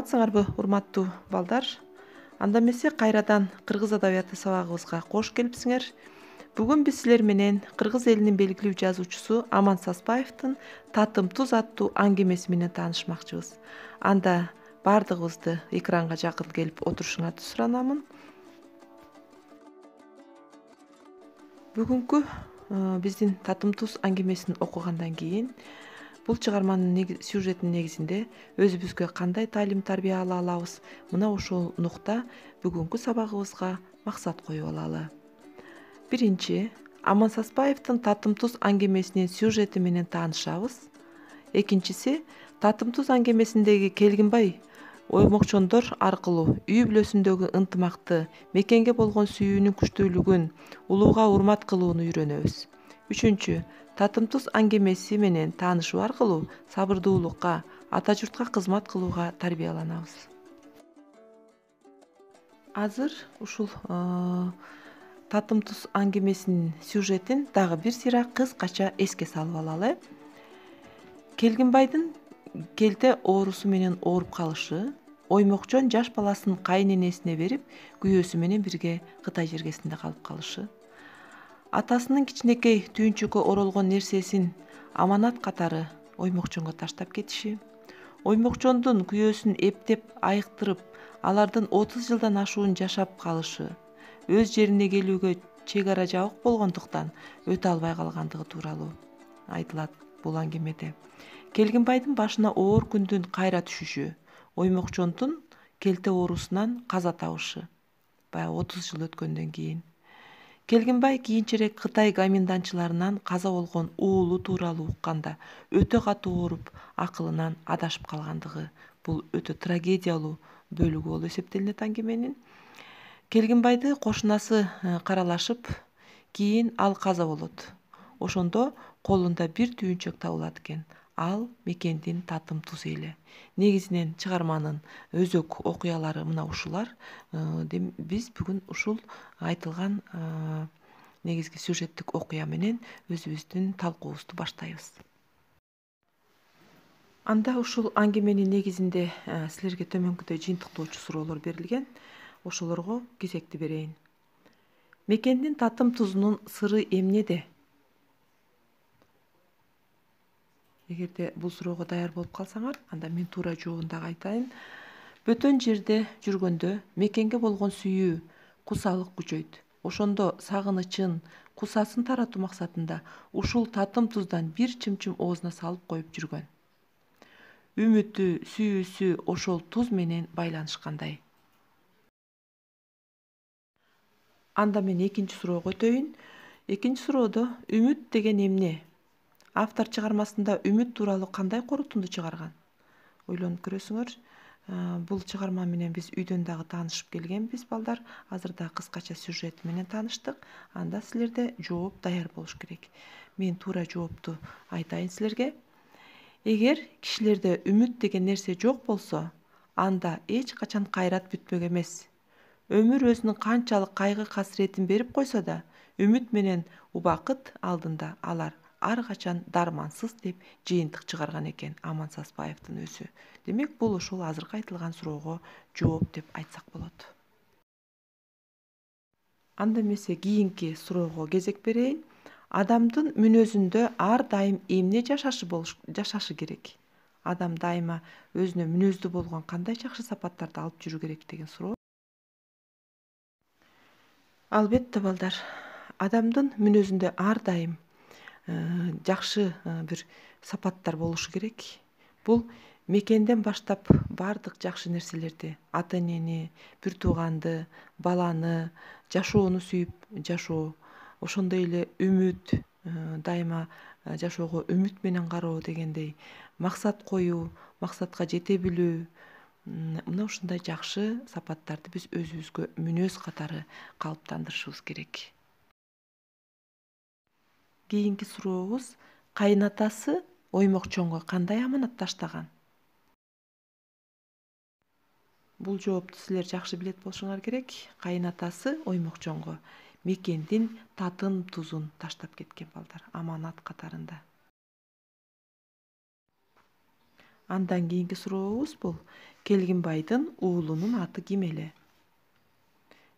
Саламатсыңарбы, урматтуу балдар? Анда эмесе кайрадан кыргыз адабияты сабагыбызга кош келипсиңер. Бүгүн биз силер менен кыргыз элинин белгилүү жазуучусу Аман Саспаевдин Татым туз аттуу аңгемеси менен таанышмакчыбыз. Анда баардыгыбызды экранга жакын келип отурушуңарды суранамын. Бүгүнкү биздин Татым туз аңгемесин окугандан кийин бул чыгарманын сюжетинин негизинде өзүбүзгө кандай таалим тарбия ала алабыз, мына ушул нукта бүгүнкү сабагыбызга максат коюп алалы. Биринчи, Аман Саспаевдин Татым туз аңгемесинин сюжети менен таанышабыз. Экинчиси, Татым туз аңгемесиндеги Келгинбай оймокчондор аркылуу үй бүлөсүндөгү ынтымакты, мекенге болгон сүйүүнүн күчтүүлүгүн, улууга урмат кылууну үйрөнөбүз. Үчүнчү, Татым туз аңгемеси менен таанышуу аркылуу сабырдуулукка, ата журтка кызмат кылууга тарбияланабыз. Азыр ушул Татым туз аңгемесинин сюжетин дагы бир сыйра кыскача эске салып алалы. Келгинбайдын келте оорусу менен ооруп калышы, оймокчон жаш баласын кайненесине берип, күйөөсү менен бирге Кытай жергесинде калып калышы. Атасынын кичинекей түйүнчүккө оролгон нерсесин аманат катары оймокчонго таштап кетиши, оймокчондун күйөөсүн эптеп айыктырып, алардын 30 жылдан ашуун жашап калышы, өз жерине келүүгө чек ара жабык болгондуктан өтө албай калгандыгы тууралуу айтылат бул аңгемеде. Келгинбайдын башына оор күндүн кайра түшүшү, оймокчондун келте оорусунан каза табышы, баягы 30 жыл өткөндөн кийин. Келгинбай кийинчерээк Кытай гоминдантчыларынан каза болгон уулу тууралуу укканда өтө катуу ооруп, акылынан адашып калгандыгы бул өтө трагедиялуу бөлүгү болуп эсептелинет аңгеменин. Келгинбайды кошунасы каралашып, кийин ал каза болот. Ошондо колунда бир түйүнчөк табылат экен. Ал мекендин татым туз эли. Негизинен чыгарманын өзөк окуялары мына ушулар. Биз бүгүн ушул айтылган негизги сюжеттик окуя менен өзүбүздүн талкуубузду баштайбыз. Анда ушул аңгеменин негизинде силерге төмөнкүдөй жыйынтыктоочу суроолор берилген. Ошолорго кезекти берейин. Мекендин татым тузунун сыры эмнеде? Эгерде бул суроого даяр болуп калсаңар, анда мен туура жообун дагы айтайын. Бөтөн жерде жүргөндө мекенге болгон сүйүү, кусалык күчөйт. Ошондо сагынычын, кусасын таратуу максатында ушул татым туздан бир чымчым оозуна салып коюп жүргөн. Үмүтү, сүйүүсү ошол туз менен байланышкандай. Анда мен экинчи суроого өтөйүн. Экинчи суроодо үмүт деген эмне? Автор чыгармасында үмүт тууралуу кандай корутунду чыгарган? Ойлонуп көрөсүңөр. Бул чыгарма менен биз үйдөн дагы таанышып келгенбиз, балдар. Азыр да кыскача сюжет менен тааныштык. Анда силерде жооп даяр болуш керек. Мен туура жоопту айтайын силерге. Эгер кишилерде үмүт деген нерсе жок болсо, анда эч качан кайрат бүтмөк эмес. Өмүр өзүнүн канчалык кайгы касыретин берип койсо да, үмүт менен убакыт алдында алар ар качан дармансыз деп жыйынтык чыгарган экен Аман Саспаевдин өзү. Демек, бул ушул азыркы айтылган суроого жооп деп айтсак болот. Анда эмесе кийинки суроого кезек берейин. Адамдын мүнөзүндө ар дайым эмне жашашы керек? Адам дайыма өзүнө мүнөздүү болгон кандай жакшы сапаттарды алып жүрү керек деген суроо. Албетте, балдар, адамдын мүнөзүндө ар дайым жакшы бир сапаттар болушу керек. Бул мекенден баштап бардык жакшы нерселерди, ата энени, бир тууганды, баланы, жашоону сүйүп жашоо, ошондой эле үмүт, дайыма жашоого үмүт менен кароо дегендей, максат коюу, максатка жете билүү, мына ушундай жакшы сапаттарды биз өзүбүзгө мүнөз катары калыптандырышыбыз керек. Кийинки сурообуз: кайнатасы оймокчонго кандай аманат таштаган? Бул жоопту силер жакшы билет болушуңар керек. Кайнатасы оймокчонго мекендин татым тузун таштап кеткен, балдар, аманат катарында. Андан кийинки сурообуз бул: Келгинбайдын уулунун аты ким эле?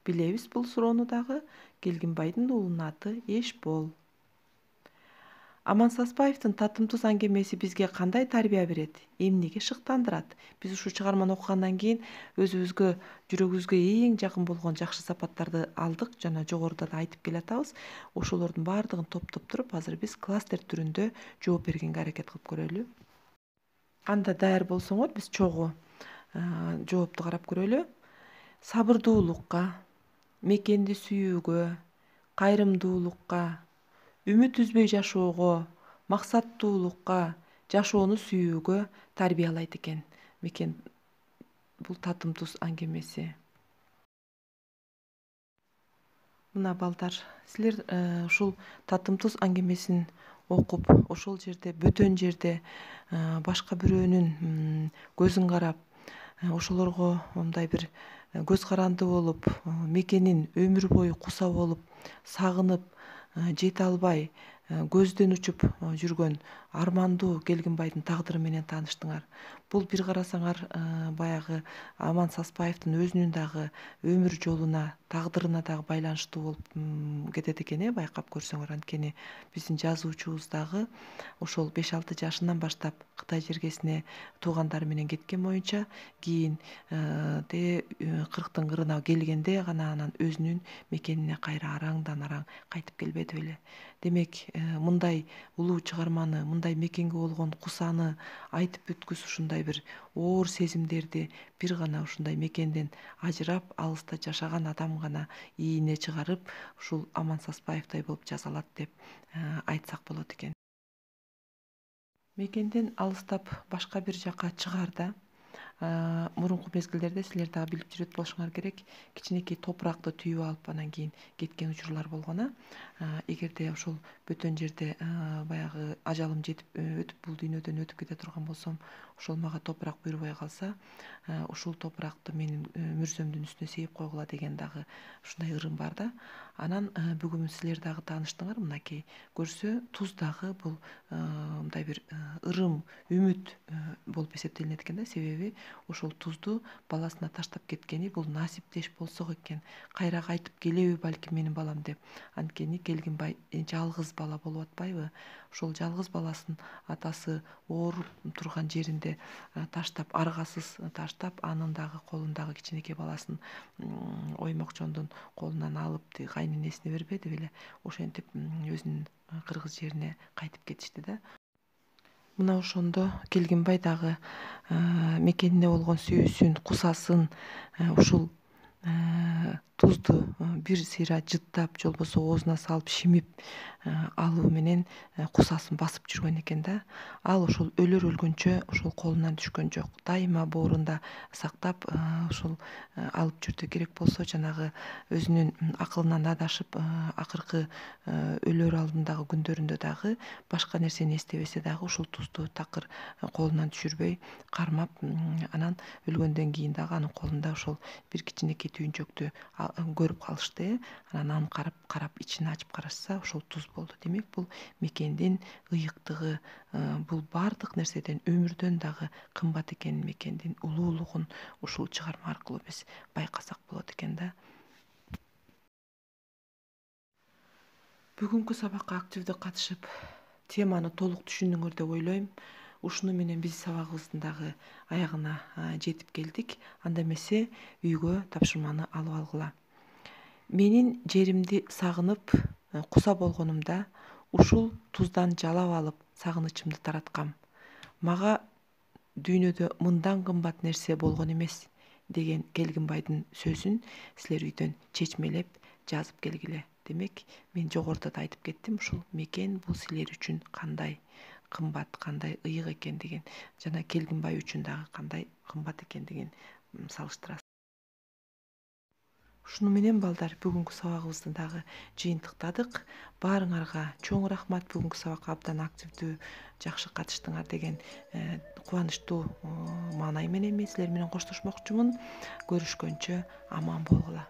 Билебиз бул суроону дагы. Келгинбайдын уулунун аты Эшбол. Аман Саспаевдин татымтуз аңгемеси бизге кандай тарбия берет? Эмнеге шыктандырат? Биз ушул чыгарманы окугандан кийин өзүбүзгө, жүрөгүбүзгө эң жакын болгон жакшы сапаттарды алдык жана жогоруда да айтып келатабыз. Ошолордун баардыгын топтоп туруп, азыр биз кластер түрүндө жооп бергенге аракет кылып көрөлү. Анда даяр болсоңор, биз чогуу жоопту карап көрөлү. Сабырдуулукка, мекенди сүйүүгө, кайрымдуулукка, үмүт үзбөй жашоого, максаттуулукка, жашоону сүйүүгө тарбиялайт экен. Мекен бул татымтуз аңгемеси. Мына балдар, силер ушул татымтуз аңгемесин окуп, ошол жерде, бөтөн жерде башка бирөөнүн көзүн карап, ошолорго мындай бир көз каранды болуп, мекенин өмүр бою куса болуп, сагынып, жете албай, көздөн учуп жүргөн армандуу Келгинбайдын тагдыры менен тааныштыңар. Бул бир карасаңар баягы Аман Саспаевдин өзүнүн дагы өмүр жолуна, тагдырына дагы байланыштуу болуп кетет экен, байкап көрсөңөр. Анткени биздин жазуучубуз дагы ошол 5-6 жашынан баштап Кытай жергесине туугандары менен кеткен боюнча, кийин 40-тын кырына келгенде гана анан өзүнүн мекенине кайра араңдан араң кайтып келбеди беле. Демек, мындай улуу чыгарманы, мындай мекенге болгон кусаны айтып бүткүс ушундай бир оор сезимдерди бир гана ушундай мекенден ажырап, алыста жашаган адам гана ийине чыгарып, ушул Аман Саспаевдай болуп жаза алат деп айтсак болот экен. Мекенден алыстап башка бир жака чыгаарда, мурунку мезгилдерде силер дагы билип жүрөт болушуңар керек, кичинекей топуракты түйүп алып анан кийин кеткен учурлар болгон. Эгерде ошол бөтөн жерде баягы ажалым жетип өтүп бул дүйнөдөн өтүп кете турган болсом, ошол мага топурак буйрубай калса, ушул топуракты менин мүрзөмдүн үстүнө сейип койгула деген дагы ушундай ырым бар да. Анан бүгүн силер дагы тааныштыңар, мынакей көрсө туз дагы бул мындай бир ырым, үмүт болуп эсептелинет экен да. Себеби ошол тузду баласына таштап кеткени бул насиптеш болсок экен, кайра кайтып келеби балким менин балам деп. Анткени Келгинбай жалгыз бала болуп атпайбы? Ошол жалгыз баласын атасы ооруп турган жеринде таштап, аргасыз таштап, анын дагы колундагы кичинекей баласын Оймокчондун колунан алып кайненесине бербеди беле? Ошентип өзүнүн кыргыз жерине кайтып кетишти да. Мына ошондо Келгинбай дагы мекенине болгон сүйүүсүн, кусасын ушул тузду бир сыйра жыттап, же болбосо оозуна салып шимип алуу менен кусасын басып жүргөн экен да. Ал ошол өлөр өлгөнчө ошол колунан түшкөн жок. Дайыма боорунда сактап ошол алып жүрдү. Керек болсо жанагы өзүнүн акылынан адашып, акыркы өлөр алдындагы күндөрүндө дагы башка нерсени эстебесе дагы ушул тузду такыр колунан түшүрбөй кармап, анан өлгөндөн кийин дагы анын колунда ошол бир кичинекей түйүнчөктү көрүп калышты. Анан карап ичин ачып карашса, ошол туз болду. Демек, бул мекендин ыйыктыгы, бул баардык нерседен, өмүрдөн дагы кымбат экенин, мекендин улуулугун ушул чыгарма аркылуу биз байкасак болот экен да. Бүгүнкү сабакка активдүү катышып, теманы толук түшүндүңөр деп ойлойм. Ушуну менен биз сабагыбыздын дагы аягына жетип келдик. Анда эмесе үйгө тапшырманы алып алгыла. Менин жеримди сагынып, куса болгонумда ушул туздан жалап алып сагынычымды тараткам. Мага дүйнөдө мындан кымбат нерсе болгон эмес деген Келгинбайдын сөзүн силер үйдөн чечмелеп жазып келгиле. Демек, мен жогоруда да айтып кеттим, ушул мекен бул силер үчүн кандай кымбат, кандай ыйык экендигин, жана Келгинбай үчүн дагы кандай кымбат экендигин салыштырасыз. Ушуну менен балдар, бүгүнкү сабагыбызды дагы жыйынтыктадык. Баарыңарга чоң рахмат, бүгүнкү сабакка абдан активдүү, жакшы катыштыңар деген кубанычтуу маанай менен мен силер менен коштошмокчумун. Көрүшкөнчө аман болгула.